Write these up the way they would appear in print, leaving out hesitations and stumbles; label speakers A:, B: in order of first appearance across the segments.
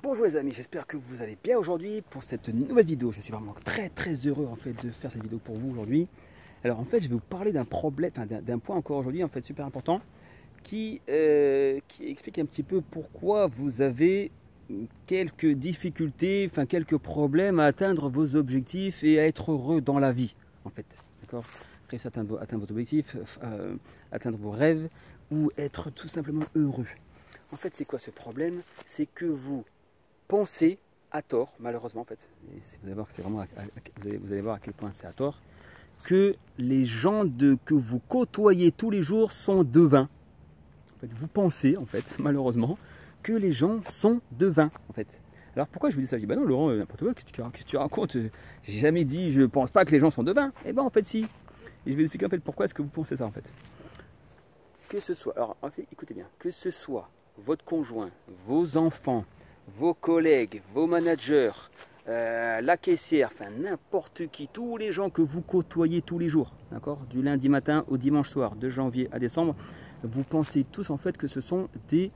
A: Bonjour les amis, j'espère que vous allez bien aujourd'hui pour cette nouvelle vidéo. Je suis vraiment très heureux en fait de faire cette vidéo pour vous aujourd'hui. Alors en fait je vais vous parler d'un problème, d'un point encore aujourd'hui en fait super important qui explique un petit peu pourquoi vous avez quelques difficultés, quelques problèmes à atteindre vos objectifs et à être heureux dans la vie en fait. D'accord? Réussir à atteindre vos objectifs, atteindre vos rêves ou être tout simplement heureux. En fait, c'est quoi ce problème? C'est que vous pensez à tort, malheureusement, en fait, et vous allez voir que c'est vraiment, vous allez voir à quel point c'est à tort, que les gens que vous côtoyez tous les jours sont devins. En fait, vous pensez, en fait, malheureusement, que les gens sont devins, en fait. Alors pourquoi je vous dis ça? Je dis, bah non, Laurent, n'importe quoi, qu'est-ce que tu racontes? J'ai jamais dit, je pense pas que les gens sont devins. Eh ben, en fait, si. Et je vais vous expliquer, en fait, pourquoi est-ce que vous pensez ça, en fait. Que ce soit, alors, en fait, écoutez bien, que ce soit votre conjoint, vos enfants, vos collègues, vos managers, la caissière, n'importe qui, tous les gens que vous côtoyez tous les jours, d'accord, du lundi matin au dimanche soir, de janvier à décembre, vous pensez tous en fait que ce sont des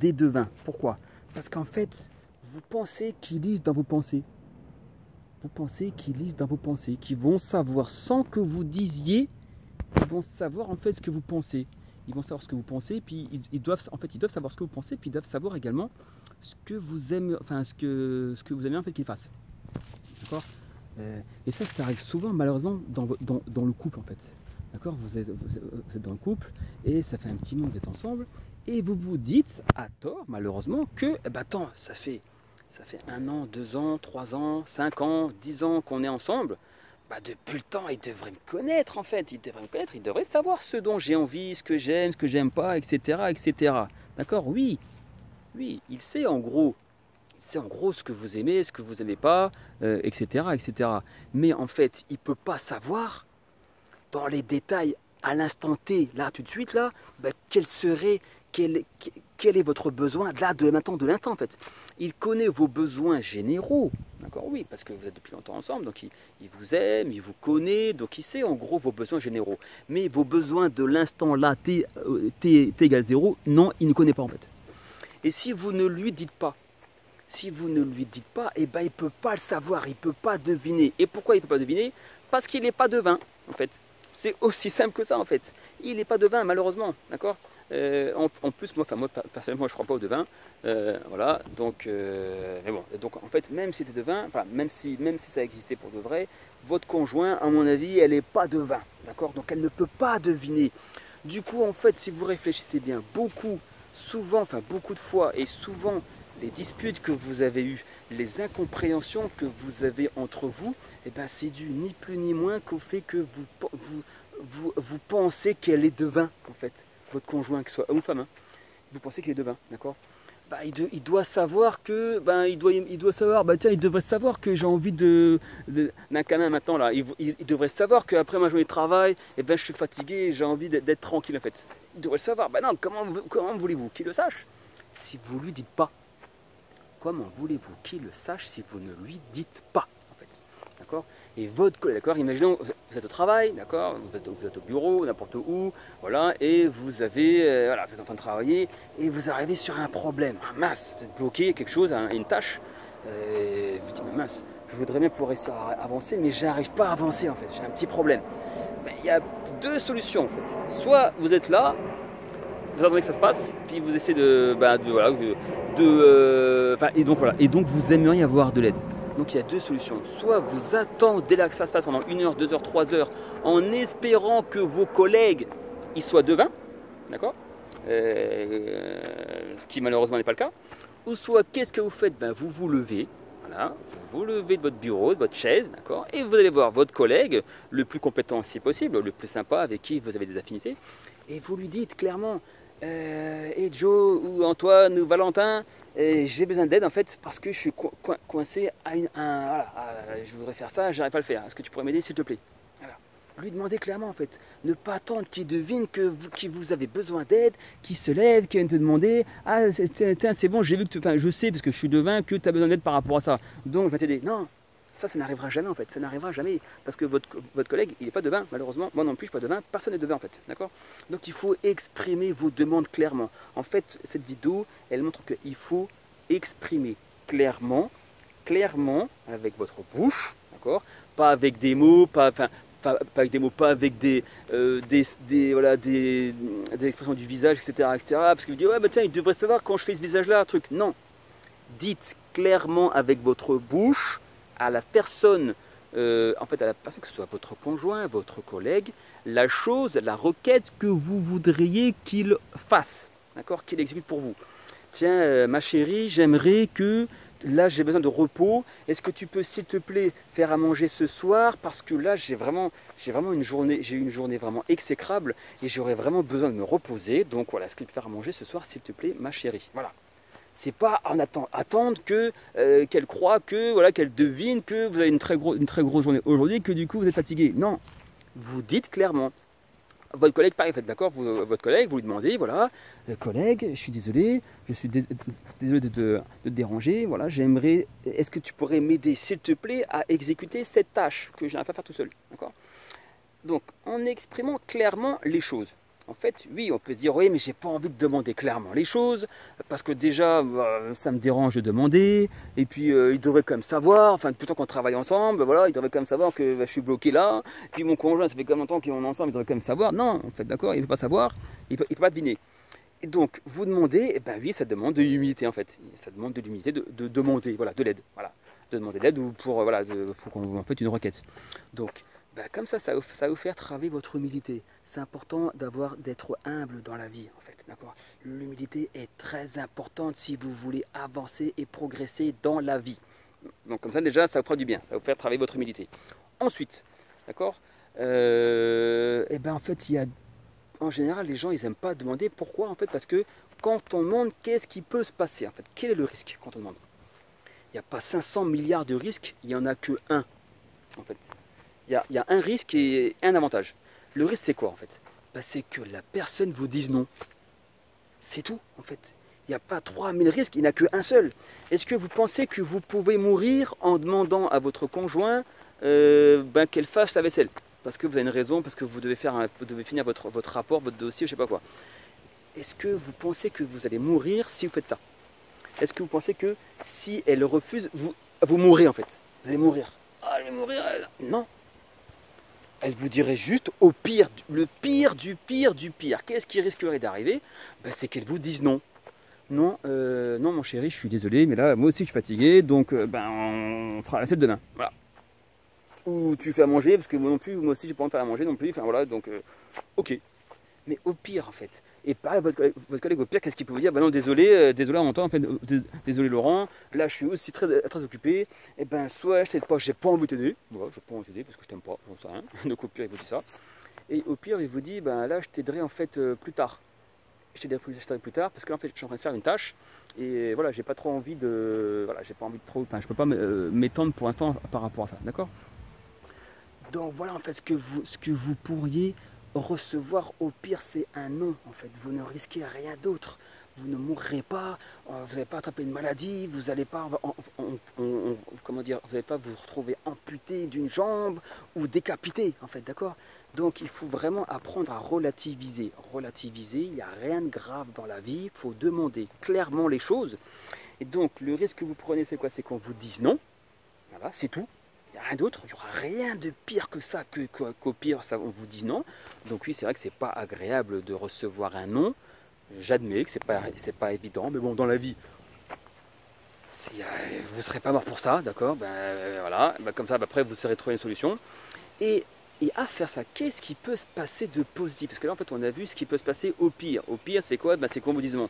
A: devins. Pourquoi? Parce qu'en fait, vous pensez qu'ils lisent dans vos pensées. Vous pensez qu'ils lisent dans vos pensées, qu'ils vont savoir sans que vous disiez, ils vont savoir en fait ce que vous pensez. Ils vont savoir ce que vous pensez, puis ils doivent savoir ce que vous pensez, puis ils doivent savoir également ce que vous aimez, ce que vous aimez en fait qu'ils fassent. D'accord? Et ça arrive souvent malheureusement dans le couple en fait. D'accord? Vous êtes dans le couple et ça fait un petit moment que vous êtes ensemble et vous vous dites à tort malheureusement que attends, ça fait 1 an, 2 ans, 3 ans, 5 ans, 10 ans qu'on est ensemble. Depuis le temps, il devrait me connaître en fait, il devrait savoir ce dont j'ai envie, ce que j'aime pas, etc. etc. D'accord? Oui, il sait en gros ce que vous aimez, ce que vous n'aimez pas, etc. etc. Mais en fait, il ne peut pas savoir dans les détails à l'instant T, là tout de suite, là, quel est votre besoin là, de maintenant, de l'instant en fait. Il connaît vos besoins généraux, d'accord? Oui, parce que vous êtes depuis longtemps ensemble, donc il vous aime, il vous connaît, donc il sait en gros vos besoins généraux. Mais vos besoins de l'instant là, t égale 0, non, il ne connaît pas en fait. Et si vous ne lui dites pas, eh ben, il ne peut pas le savoir, il ne peut pas deviner. Et pourquoi il ne peut pas deviner? Parce qu'il n'est pas devin, en fait. C'est aussi simple que ça, en fait. Il n'est pas devin, malheureusement, d'accord? En plus, moi personnellement, je ne crois pas au devin. Voilà, donc, mais bon, donc en fait, même si c'était devin, même si ça existait pour de vrai, votre conjoint, à mon avis, elle n'est pas devin, d'accord? Donc elle ne peut pas deviner. Du coup, en fait, si vous réfléchissez bien, beaucoup de fois, et souvent, les disputes que vous avez eues, les incompréhensions que vous avez entre vous, eh ben, c'est dû ni plus ni moins qu'au fait que vous pensez qu'elle est devin, en fait. Votre conjoint, que ce soit homme ou femme, hein, vous pensez qu'il est devin, d'accord? Il doit savoir que, il devrait savoir que j'ai envie d'un câlin maintenant là. Il devrait savoir qu'après ma journée de travail, je suis fatigué et j'ai envie d'être tranquille en fait. Il devrait le savoir. Non, comment voulez-vous qu'il le sache si vous lui dites pas? Comment voulez-vous qu'il le sache si vous ne lui dites pas en fait? D'accord? Et votre collègue, d'accord, imaginons, vous êtes au travail, d'accord, vous êtes au bureau, n'importe où, voilà, et vous avez, vous êtes en train de travailler, et vous arrivez sur un problème, mince, vous êtes bloqué, quelque chose, une tâche, vous dites, mince, je voudrais bien pouvoir réussir à avancer, mais j'arrive pas à avancer en fait, j'ai un petit problème. Il y a 2 solutions en fait, soit vous êtes là, vous attendez que ça se passe, puis vous essayez et donc vous aimeriez avoir de l'aide. Donc il y a 2 solutions. Soit vous attendez là que ça se passe pendant 1 heure, 2 heures, 3 heures, en espérant que vos collègues y soient devins, d'accord, ce qui malheureusement n'est pas le cas. Ou soit qu'est-ce que vous faites? Vous vous levez, voilà, vous vous levez de votre bureau, de votre chaise, d'accord, et vous allez voir votre collègue, le plus compétent si possible, le plus sympa, avec qui vous avez des affinités, et vous lui dites clairement, et Joe ou Antoine ou Valentin, j'ai besoin d'aide en fait parce que je suis coincé je voudrais faire ça, j'arrive pas à le faire. Est-ce que tu pourrais m'aider s'il te plaît? Voilà. Lui demander clairement en fait, ne pas attendre qu'il devine que vous avez besoin d'aide, qu'il se lève, qu'il vienne te demander, ah c'est bon, j'ai vu que je sais parce que je suis devin que tu as besoin d'aide par rapport à ça, donc je vais t'aider. Non, Ça n'arrivera jamais en fait, ça n'arrivera jamais. Parce que votre collègue, il n'est pas devin, malheureusement. Moi non plus, je ne suis pas devin, personne n'est devin en fait. D'accord? Donc il faut exprimer vos demandes clairement. En fait, cette vidéo, elle montre qu'il faut exprimer clairement, avec votre bouche, d'accord? Pas avec des mots, pas avec des mots, pas avec des expressions du visage, etc., Parce que vous dites, ouais, bah tiens, il devrait savoir quand je fais ce visage-là, truc. Non. Dites clairement avec votre bouche à la personne, en fait, à la personne, que ce soit votre conjoint, votre collègue, la chose, la requête que vous voudriez qu'il fasse, d'accord, qu'il exécute pour vous. Tiens, ma chérie, j'aimerais que là j'ai besoin de repos. Est-ce que tu peux s'il te plaît faire à manger ce soir? Parce que là j'ai eu une journée vraiment exécrable et j'aurais vraiment besoin de me reposer. Donc voilà, est-ce que tu peux faire à manger ce soir s'il te plaît, ma chérie? Voilà. C'est pas en attendre que qu'elle croit que voilà, qu'elle devine que vous avez une très grosse journée aujourd'hui, que du coup vous êtes fatigué. Non, vous dites clairement. Votre collègue, pareil, d'accord, votre collègue, vous lui demandez, voilà, collègue, je suis désolé, désolé de te déranger, voilà, j'aimerais, est-ce que tu pourrais m'aider, s'il te plaît, à exécuter cette tâche que je n'arrive pas à faire tout seul, d'accord? Donc, en exprimant clairement les choses. En fait, oui, on peut se dire, oui, mais j'ai pas envie de demander clairement les choses, parce que déjà, ça me dérange de demander, et puis il devrait quand même savoir, enfin, depuis le temps qu'on travaille ensemble, voilà, il devrait quand même savoir que je suis bloqué là, puis mon conjoint, ça fait quand même longtemps qu'on est ensemble, il devrait quand même savoir. Non, en fait, d'accord, il ne peut pas savoir, il peut pas deviner. Et donc, vous demandez, eh ben oui, ça demande de l'humilité, en fait. Ça demande de l'humilité de demander, voilà, de l'aide, voilà. De demander de l'aide ou pour, voilà, pour qu'on vous en fait une requête. Donc, comme ça va vous faire travailler votre humilité. C'est important d'être humble dans la vie, en fait, d'accord? L'humilité est très importante si vous voulez avancer et progresser dans la vie. Donc comme ça, déjà, ça vous fera du bien, ça va vous faire travailler votre humilité. Ensuite, d'accord, et ben en fait, en général, les gens, ils n'aiment pas demander. Pourquoi? En fait, parce que quand on demande, qu'est-ce qui peut se passer? En fait, quel est le risque quand on demande? Il n'y a pas 500 milliards de risques, il n'y en a que un, en fait. Il y a un risque et un avantage. Le risque, c'est quoi en fait? C'est que la personne vous dise non. C'est tout en fait. Il n'y a pas 3000 risques, il n'y en a qu'un seul. Est-ce que vous pensez que vous pouvez mourir en demandant à votre conjoint qu'elle fasse la vaisselle? Parce que vous avez une raison, parce que vous devez finir votre rapport, votre dossier, je ne sais pas quoi. Est-ce que vous pensez que vous allez mourir si vous faites ça? Est-ce que vous pensez que si elle refuse, vous mourrez en fait? Vous allez mourir. Ah, je vais mourir. Non. Elle vous dirait juste au pire, le pire du pire du pire. Qu'est-ce qui risquerait d'arriver? C'est qu'elle vous dise non. Non, non mon chéri, je suis désolé, mais là, moi aussi je suis fatigué, donc on fera la vaisselle demain. Voilà. Ou tu fais à manger, parce que moi non plus, moi aussi j'ai pas envie de faire à manger non plus. Enfin voilà, donc ok. Mais au pire en fait. Et pareil, votre collègue au pire, qu'est-ce qu'il peut vous dire? Non, désolé, désolé en temps, en fait, désolé Laurent, là je suis aussi très occupé. Et soit je t'aide pas, j'ai pas envie de t'aider. Voilà, j'ai pas envie de t'aider parce que je t'aime pas, j'en sais rien. Donc au pire, il vous dit ça. Et au pire, il vous dit, là je t'aiderai en fait plus tard. Je t'aiderai plus tard parce que en fait, je suis en train de faire une tâche. Et voilà, j'ai pas trop envie de. Voilà, j'ai pas envie de trop. Enfin, je peux pas m'étendre pour l'instant par rapport à ça, d'accord? Donc voilà en fait ce que vous pourriez recevoir au pire, c'est un non en fait. Vous ne risquez rien d'autre. Vous ne mourrez pas, vous n'allez pas attraper une maladie, vous n'allez pas, comment dire, vous n'allez pas vous retrouver amputé d'une jambe ou décapité en fait, d'accord? Donc il faut vraiment apprendre à relativiser. Relativiser, il n'y a rien de grave dans la vie, il faut demander clairement les choses. Et donc le risque que vous prenez, c'est quoi? C'est qu'on vous dise non, voilà, c'est tout. Il n'y a rien d'autre, il n'y aura rien de pire que ça, qu'au pire, ça, on vous dit non. Donc oui, c'est vrai que c'est pas agréable de recevoir un non. J'admets que c'est pas évident, mais bon, dans la vie, vous ne serez pas mort pour ça, d'accord? Voilà, comme ça, après, vous saurez trouver une solution. Et à faire ça, qu'est-ce qui peut se passer de positif? Parce que là, en fait, on a vu ce qui peut se passer au pire. Au pire, c'est quoi? C'est qu'on vous dise non.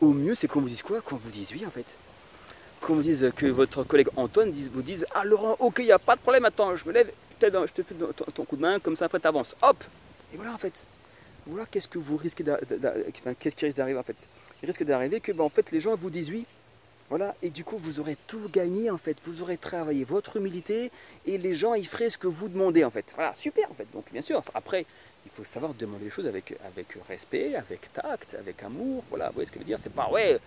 A: Au mieux, c'est qu'on vous dise quoi? Qu'on vous dise oui, en fait. Qu'on vous dise que votre collègue Antoine vous dise « Ah Laurent, ok, il n'y a pas de problème, attends, je me lève, je te fais ton coup de main, comme ça après tu avances. » Hop. Et voilà en fait. Voilà qu'est-ce que vous risquez qu'est-ce qui risque d'arriver en fait. Il risque d'arriver que en fait les gens vous disent oui. Voilà, et du coup vous aurez tout gagné en fait. Vous aurez travaillé votre humilité et les gens ils feraient ce que vous demandez en fait. Voilà, super en fait. Donc bien sûr, après, il faut savoir demander les choses avec respect, avec tact, avec amour. Voilà, vous voyez ce que je veux dire? C'est pas ouais,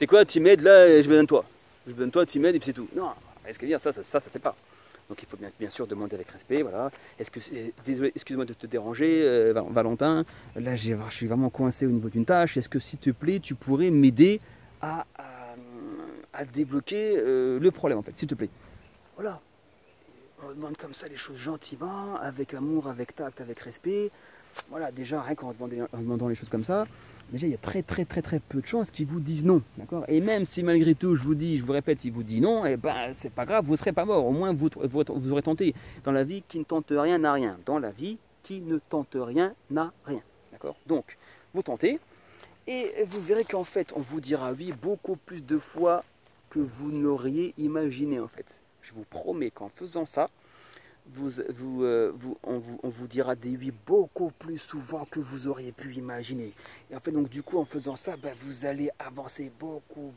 A: t'es quoi, tu m'aides là, je me donne toi. Je donne toi, tu m'aides et puis c'est tout. Non, est-ce que dire ça se fait pas. Donc il faut bien sûr demander avec respect, voilà. Désolé, excuse-moi de te déranger, Valentin, là je suis vraiment coincé au niveau d'une tâche, est-ce que s'il te plaît tu pourrais m'aider à débloquer le problème en fait, s'il te plaît. Voilà, on demande comme ça les choses gentiment, avec amour, avec tact, avec respect. Voilà, déjà rien qu'en demandant les choses comme ça, déjà il y a très peu de chances qu'ils vous disent non, d'accord. Et même si malgré tout je vous répète, il vous dit non, et ben c'est pas grave, vous ne serez pas mort, au moins vous aurez tenté. Dans la vie, qui ne tente rien n'a rien. Dans la vie, qui ne tente rien n'a rien, d'accord. Donc vous tentez, et vous verrez qu'en fait on vous dira oui beaucoup plus de fois que vous n'auriez imaginé en fait. Je vous promets qu'en faisant ça, on vous dira des oui beaucoup plus souvent que vous auriez pu imaginer. Et en fait, donc du coup, en faisant ça, ben, vous allez avancer beaucoup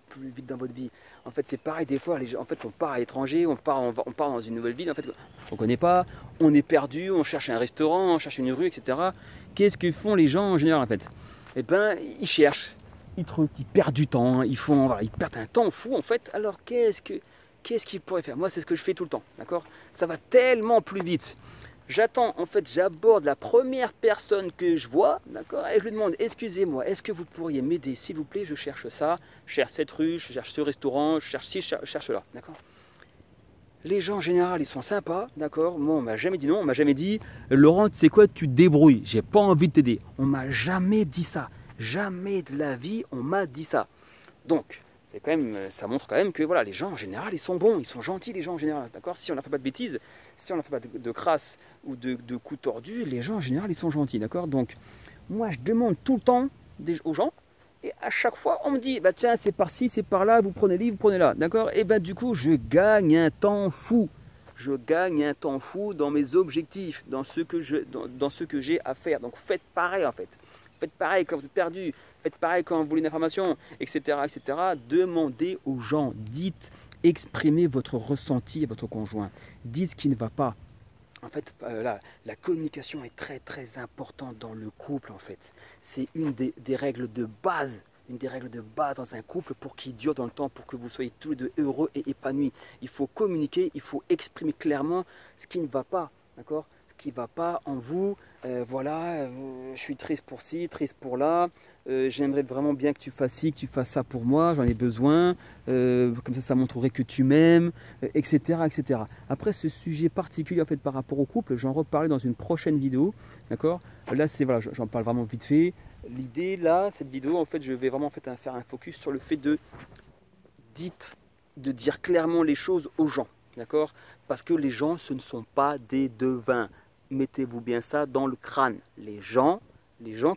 A: plus vite dans votre vie. En fait, c'est pareil des fois. En fait, on part à l'étranger, on part dans une nouvelle ville. En fait, on ne connaît pas, on est perdu, on cherche un restaurant, on cherche une rue, etc. Qu'est-ce que font les gens en général en fait? Eh ben, ils cherchent, ils perdent du temps, ils perdent un temps fou en fait. Alors qu'est-ce qu'ils pourraient faire? Moi, c'est ce que je fais tout le temps, d'accord? Ça va tellement plus vite. J'attends, en fait, j'aborde la première personne que je vois, d'accord? Et je lui demande, excusez-moi, est-ce que vous pourriez m'aider, s'il vous plaît? Je cherche ça, je cherche cette rue, je cherche ce restaurant, je cherche ci, je cherche là, d'accord? Les gens en général, ils sont sympas, d'accord? Moi, on m'a jamais dit non, on m'a jamais dit, Laurent, tu sais quoi, tu te débrouilles, j'ai pas envie de t'aider. On m'a jamais dit ça. Jamais de la vie, on m'a dit ça. Donc, ça montre quand même que voilà, les gens en général, ils sont bons, ils sont gentils les gens en général, d'accord? Si on n'a fait pas de bêtises, si on n'a fait pas de crasse ou de coups tordus, les gens en général, ils sont gentils, d'accord? Donc, moi, je demande tout le temps aux gens, et à chaque fois, on me dit, bah tiens, c'est par-ci, c'est par-là, vous prenez là, vous prenez là, d'accord? Et ben du coup, je gagne un temps fou. Je gagne un temps fou dans mes objectifs, dans ce que j'ai à faire. Donc, faites pareil en fait. Faites pareil quand vous êtes perdu. Faites pareil quand vous voulez une information, etc., etc. Demandez aux gens, dites, exprimez votre ressenti à votre conjoint. Dites ce qui ne va pas. En fait, la communication est très importante dans le couple en fait. C'est une des règles de base. Une des règles de base dans un couple pour qu'il dure dans le temps, pour que vous soyez tous les deux heureux et épanouis. Il faut communiquer, il faut exprimer clairement ce qui ne va pas, d'accord? Ce qui ne va pas en vous. Je suis triste pour ci, triste pour là. J'aimerais vraiment bien que tu fasses ci, que tu fasses ça pour moi, j'en ai besoin. Comme ça montrerait que tu m'aimes, etc., etc. Après, ce sujet particulier en fait par rapport au couple, j'en reparlerai dans une prochaine vidéo, d'accord? Là, j'en parle vraiment vite fait. L'idée là, cette vidéo, en fait, je vais vraiment faire un focus sur le fait de dire clairement les choses aux gens, d'accord? Parce que les gens, ce ne sont pas des devins. Mettez-vous bien ça dans le crâne. Les gens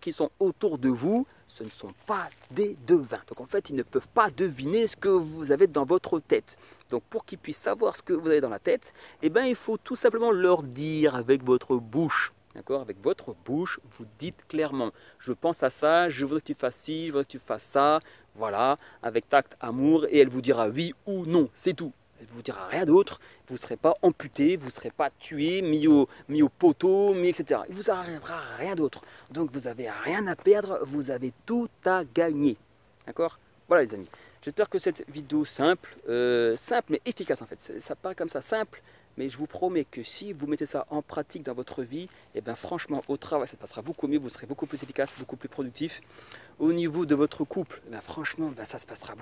A: qui sont autour de vous, ce ne sont pas des devins. Donc en fait, ils ne peuvent pas deviner ce que vous avez dans votre tête. Donc pour qu'ils puissent savoir ce que vous avez dans la tête, eh ben, il faut tout simplement leur dire avec votre bouche. D'accord? Avec votre bouche, vous dites clairement, je pense à ça, je voudrais que tu fasses ci, je voudrais que tu fasses ça. Voilà, avec tact, amour, et elle vous dira oui ou non, c'est tout. Elle ne vous dira rien d'autre, vous ne serez pas amputé, vous ne serez pas tué, mis au poteau, etc. Il ne vous arrivera rien d'autre. Donc vous n'avez rien à perdre, vous avez tout à gagner. D'accord? Voilà les amis. J'espère que cette vidéo simple mais efficace en fait. Ça paraît comme ça simple, mais je vous promets que si vous mettez ça en pratique dans votre vie, et bien franchement au travail ça passera beaucoup mieux, vous serez beaucoup plus efficace, beaucoup plus productif. Au niveau de votre couple, franchement ça se passera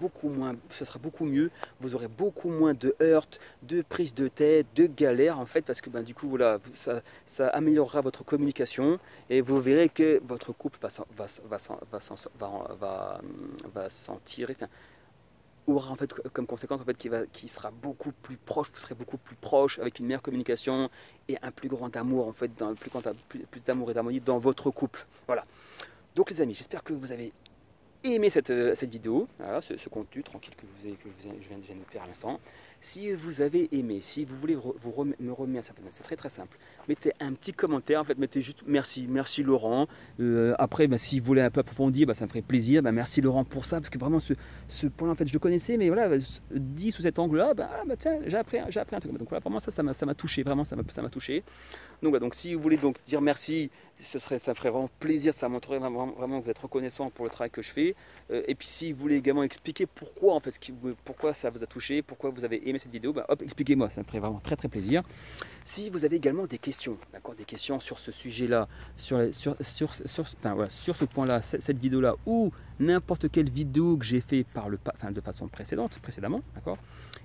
A: ça sera beaucoup mieux, vous aurez beaucoup moins de heurts, de prises de tête, de galères en fait, parce que du coup voilà, ça améliorera votre communication et vous verrez que votre couple va s'en tirer. Aura en fait comme conséquence en fait qui sera beaucoup plus proche, vous serez beaucoup plus proche avec une meilleure communication et un plus grand amour en fait, plus d'amour et d'harmonie dans votre couple. Voilà. Donc les amis, j'espère que vous avez aimé cette vidéo, voilà, ce contenu tranquille que je viens de faire à l'instant. Si vous avez aimé, si vous voulez me remercier, ça serait très simple. Mettez un petit commentaire, en fait, mettez juste merci Laurent. Après, si vous voulez un peu approfondir, ça me ferait plaisir. Merci Laurent pour ça, parce que vraiment ce point, en fait, je le connaissais, mais voilà, dit sous cet angle-là, tiens, j'ai appris un truc. Donc voilà, vraiment ça m'a touché, vraiment ça m'a touché. Donc, voilà, donc si vous voulez donc dire merci, ça me ferait vraiment plaisir, ça montrerait vraiment que vous êtes reconnaissant pour le travail que je fais. Et puis si vous voulez également expliquer pourquoi en fait, pourquoi ça vous a touché, pourquoi vous avez aimé cette vidéo, bah, hop, expliquez-moi, ça me ferait vraiment très très plaisir. Si vous avez également des questions, d'accord, des questions sur ce sujet-là, sur ce point-là, cette vidéo-là, ou n'importe quelle vidéo que j'ai fait de façon précédemment, d'accord.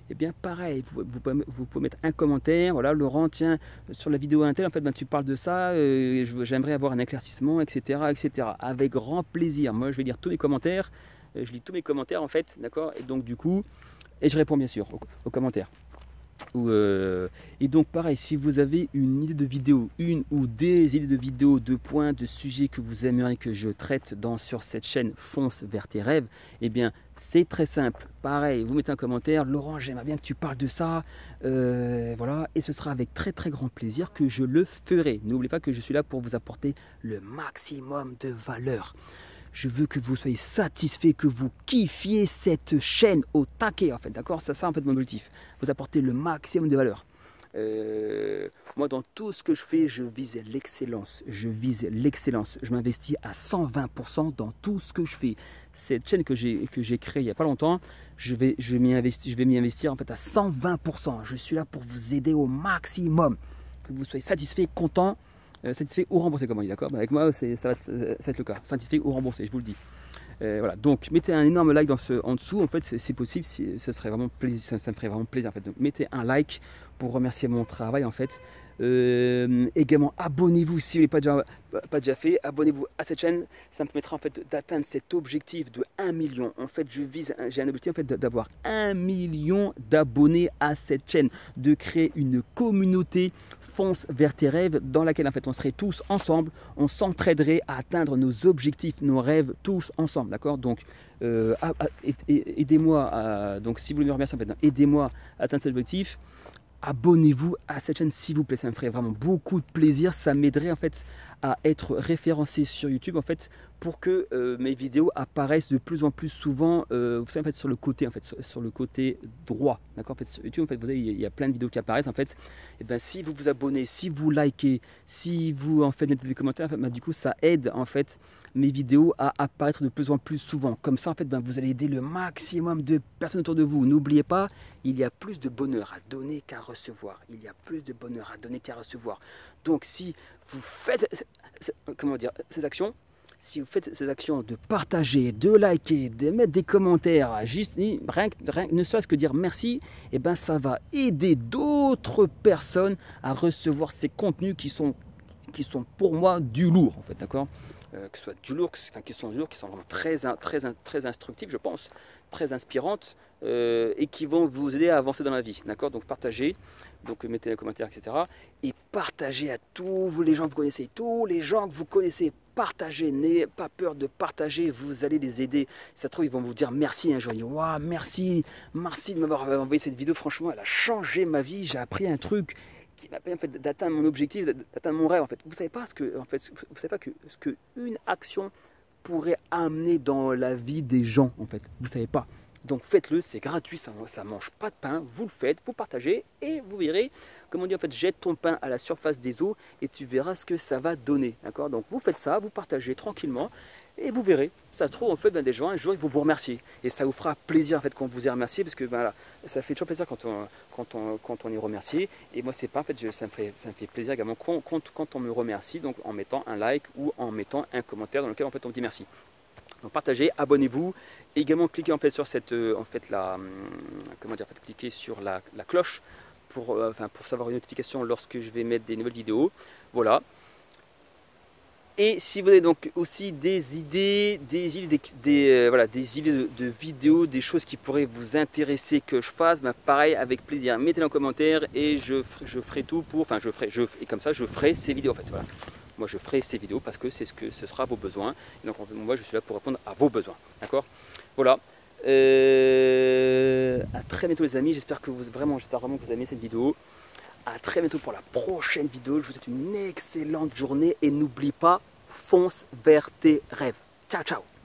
A: Et bien pareil, vous pouvez mettre un commentaire, voilà, Laurent, tiens, sur la vidéo Intel, en fait, ben, tu parles de ça, j'aimerais avoir un éclaircissement, etc., etc. Avec grand plaisir. Moi, je vais lire tous mes commentaires, je lis tous mes commentaires, en fait, d'accord. Et donc, du coup, et je réponds bien sûr aux commentaires. Et donc pareil, si vous avez une idée de vidéo, une ou des idées de vidéo, de points, de sujets que vous aimeriez que je traite sur cette chaîne Fonce vers tes rêves, eh bien c'est très simple. Pareil, vous mettez un commentaire, Laurent, j'aimerais bien que tu parles de ça, voilà, et ce sera avec très très grand plaisir que je le ferai. N'oubliez pas que je suis là pour vous apporter le maximum de valeur. Je veux que vous soyez satisfait, que vous kiffiez cette chaîne au taquet, en fait, d'accord? C'est ça, en fait, mon objectif. Vous apporter le maximum de valeur. Moi, dans tout ce que je fais, je vise l'excellence. Je vise l'excellence. Je m'investis à 120% dans tout ce que je fais. Cette chaîne que j'ai créée il n'y a pas longtemps, je vais m'y investir, en fait, à 120%. Je suis là pour vous aider au maximum. Que vous soyez satisfait, content. Satisfait ou remboursé, comme on dit, d'accord? Avec moi, ça va être le cas. Satisfait ou remboursé, je vous le dis. Voilà, donc mettez un énorme like en dessous, en fait, c'est possible, ce serait vraiment plaisir, ça me ferait vraiment plaisir, en fait. Donc mettez un like pour remercier mon travail, en fait. Également, abonnez-vous si vous ne l'avez pas déjà fait, abonnez-vous à cette chaîne, ça me permettra en fait d'atteindre cet objectif de 1 million. En fait, j'ai un objectif en fait, d'avoir 1 million d'abonnés à cette chaîne, de créer une communauté Fonce vers tes rêves dans laquelle en fait on serait tous ensemble, on s'entraiderait à atteindre nos objectifs, nos rêves tous ensemble, d'accord? Donc aidez-moi, donc si vous voulez me remercier en fait, aidez-moi à atteindre cet objectif. Abonnez-vous à cette chaîne s'il vous plaît, ça me ferait vraiment beaucoup de plaisir, ça m'aiderait en fait à être référencé sur YouTube en fait pour que mes vidéos apparaissent de plus en plus souvent, vous savez en fait sur le côté sur le côté droit, d'accord? En fait sur YouTube en fait vous voyez il y a plein de vidéos qui apparaissent en fait, et ben si vous vous abonnez, si vous likez, si vous en faites des commentaires, en fait, ben, du coup ça aide en fait mes vidéos à apparaître de plus en plus souvent. Comme ça en fait ben, vous allez aider le maximum de personnes autour de vous. N'oubliez pas, il y a plus de bonheur à donner qu'à recevoir. Il y a plus de bonheur à donner qu'à recevoir. Donc si vous faites ces actions, si vous faites ces actions de partager, de liker, de mettre des commentaires, juste rien, ne serait-ce que dire merci, et ben ça va aider d'autres personnes à recevoir ces contenus qui sont pour moi du lourd en fait, d'accord? Que ce soit du lourd, qui sont vraiment très instructifs, je pense, très inspirantes et qui vont vous aider à avancer dans la vie, d'accord? Donc partagez, donc mettez les commentaires, etc. Et partagez à tous les gens que vous connaissez, partagez, n'ayez pas peur de partager, vous allez les aider. Si ça se trouve, ils vont vous dire merci un jour, ils vont dire waouh, merci de m'avoir envoyé cette vidéo, franchement, elle a changé ma vie, j'ai appris un truc qui m'a permis en fait, d'atteindre mon objectif, d'atteindre mon rêve. En fait. Vous ne savez pas ce que une action pourrait amener dans la vie des gens. En fait. Vous ne savez pas. Donc faites-le, c'est gratuit, ça ne mange pas de pain. Vous le faites, vous partagez et vous verrez, comme on dit en fait, jette ton pain à la surface des eaux et tu verras ce que ça va donner. D'accord? Donc vous faites ça, vous partagez tranquillement. Et vous verrez, ça se trouve en fait ben, des gens, un jour ils vont vous remercier. Et ça vous fera plaisir en fait qu'on vous ait remercié, parce que ben, là, ça fait toujours plaisir quand on est remercié. Et moi c'est pas en fait, ça me fait plaisir également quand on me remercie, donc en mettant un like ou en mettant un commentaire dans lequel en fait on me dit merci. Donc partagez, abonnez-vous, et également cliquez en fait sur cette cliquez sur la cloche pour savoir une notification lorsque je vais mettre des nouvelles vidéos. Voilà. Et si vous avez donc aussi des idées de vidéos, des choses qui pourraient vous intéresser que je fasse, ben pareil, avec plaisir, mettez-les en commentaire et je ferai tout pour, et comme ça je ferai ces vidéos en fait, voilà. Moi je ferai ces vidéos parce que ce sera vos besoins. Et donc moi je suis là pour répondre à vos besoins, d'accord? Voilà. À très bientôt les amis, j'espère vraiment que vous avez aimé cette vidéo. À très bientôt pour la prochaine vidéo. Je vous souhaite une excellente journée et n'oublie pas, fonce vers tes rêves. Ciao, ciao!